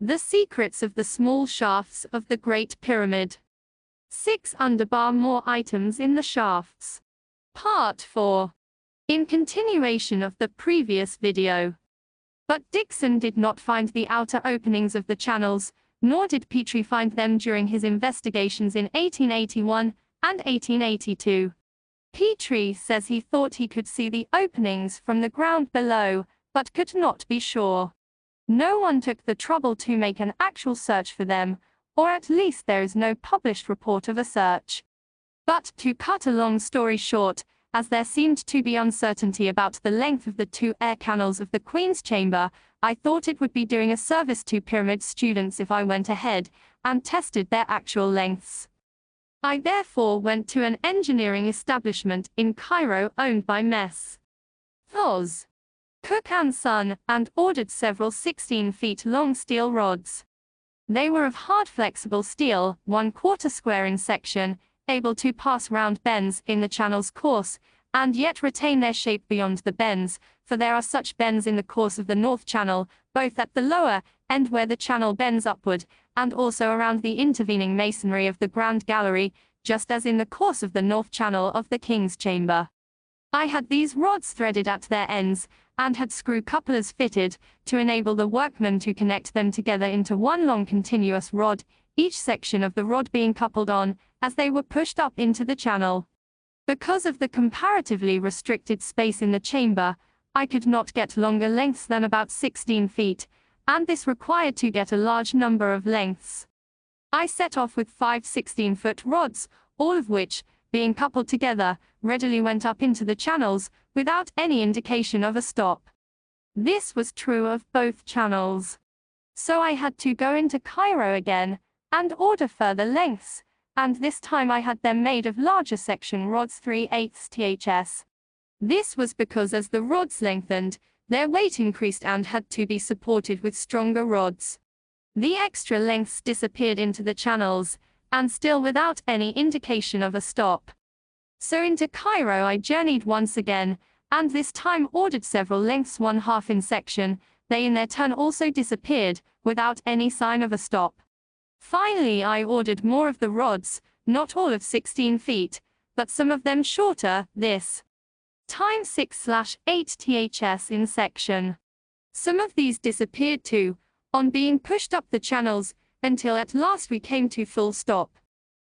The secrets of the small shafts of the Great Pyramid. 6 underbar more items in the shafts. Part 4. In continuation of the previous video. But Dixon did not find the outer openings of the channels, nor did Petrie find them during his investigations in 1881 and 1882. Petrie says he thought he could see the openings from the ground below, but could not be sure. No one took the trouble to make an actual search for them, or at least there is no published report of a search. But to cut a long story short, as there seemed to be uncertainty about the length of the 2 air canals of the Queen's Chamber, I thought it would be doing a service to pyramid students if I went ahead and tested their actual lengths. I therefore went to an engineering establishment in Cairo owned by Mess. Oz. Cook and Son, and ordered several 16-feet-long steel rods. They were of hard flexible steel, 1/4 square in section, able to pass round bends in the channel's course, and yet retain their shape beyond the bends, for there are such bends in the course of the North Channel, both at the lower end where the channel bends upward, and also around the intervening masonry of the Grand Gallery, just as in the course of the North Channel of the King's Chamber. I had these rods threaded at their ends, and had screw couplers fitted, to enable the workmen to connect them together into one long continuous rod, each section of the rod being coupled on, as they were pushed up into the channel. Because of the comparatively restricted space in the chamber, I could not get longer lengths than about 16 feet, and this required to get a large number of lengths. I set off with 5 16-foot rods, all of which, being coupled together, readily went up into the channels, without any indication of a stop. This was true of both channels. So I had to go into Cairo again, and order further lengths, and this time I had them made of larger section rods 3/8 ths. This was because as the rods lengthened, their weight increased and had to be supported with stronger rods. The extra lengths disappeared into the channels, and still without any indication of a stop. So into Cairo I journeyed once again, and this time ordered several lengths 1/2 in section. They in their turn also disappeared, without any sign of a stop. Finally I ordered more of the rods, not all of 16 feet, but some of them shorter, this time 6/8 ths in section. Some of these disappeared too, on being pushed up the channels, until at last we came to full stop.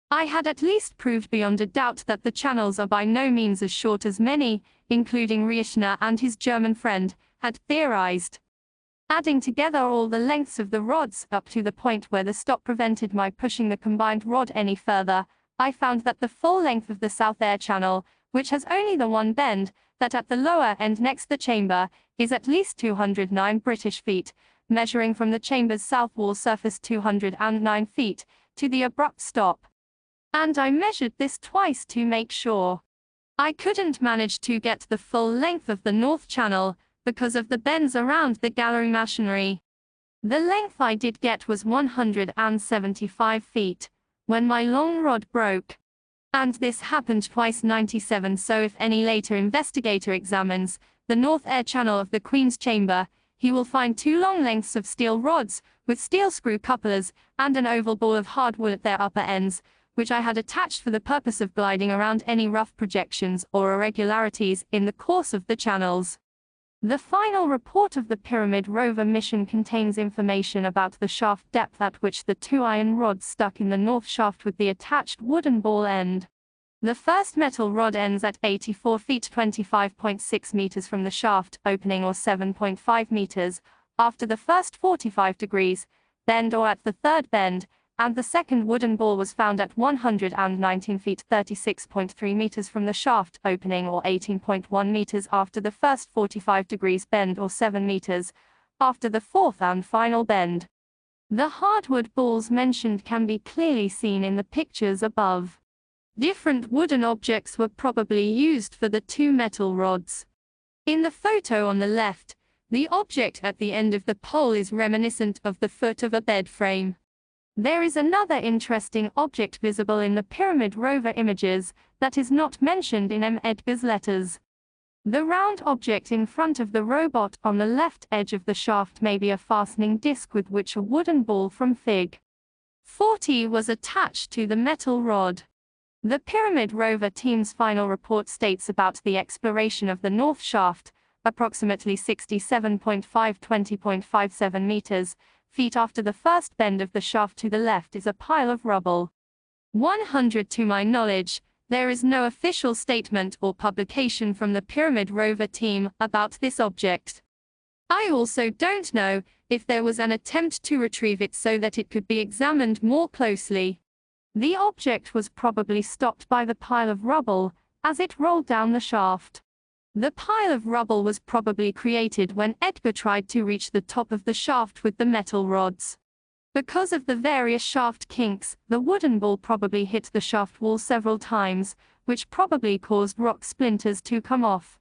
I had at least proved beyond a doubt that the channels are by no means as short as many, including Reichner and his German friend, had theorized. Adding together all the lengths of the rods up to the point where the stop prevented my pushing the combined rod any further, I found that the full length of the South Air Channel, which has only the one bend, that at the lower end next the chamber, is at least 209 British feet, measuring from the chamber's south wall surface 209 feet, to the abrupt stop. And I measured this twice to make sure. I couldn't manage to get the full length of the North Channel, because of the bends around the gallery masonry. The length I did get was 175 feet, when my long rod broke. And this happened twice 97, so if any later investigator examines the North Air Channel of the Queen's Chamber, he will find 2 long lengths of steel rods, with steel screw couplers, and an oval ball of hardwood at their upper ends, which I had attached for the purpose of gliding around any rough projections or irregularities in the course of the channels. The final report of the Pyramid Rover mission contains information about the shaft depth at which the 2 iron rods stuck in the north shaft with the attached wooden ball end. The first metal rod ends at 84 feet 25.6 meters from the shaft opening or 7.5 meters, after the first 45 degrees bend or at the third bend, and the second wooden ball was found at 119 feet 36.3 meters from the shaft opening or 18.1 meters after the first 45 degrees bend or 7 meters, after the fourth and final bend. The hardwood balls mentioned can be clearly seen in the pictures above. Different wooden objects were probably used for the 2 metal rods. In the photo on the left, the object at the end of the pole is reminiscent of the foot of a bed frame. There is another interesting object visible in the Pyramid Rover images that is not mentioned in M. Edgar's letters. The round object in front of the robot on the left edge of the shaft may be a fastening disc with which a wooden ball from Fig. 40 was attached to the metal rod. The Pyramid rover team's final report states about the exploration of the North Shaft, approximately 67.5–20.57 meters, feet after the first bend of the shaft to the left is a pile of rubble. 100 To my knowledge, there is no official statement or publication from the Pyramid rover team about this object. I also don't know if there was an attempt to retrieve it so that it could be examined more closely. The object was probably stopped by the pile of rubble as it rolled down the shaft. The pile of rubble was probably created when Edgar tried to reach the top of the shaft with the metal rods. Because of the various shaft kinks, the wooden ball probably hit the shaft wall several times, which probably caused rock splinters to come off.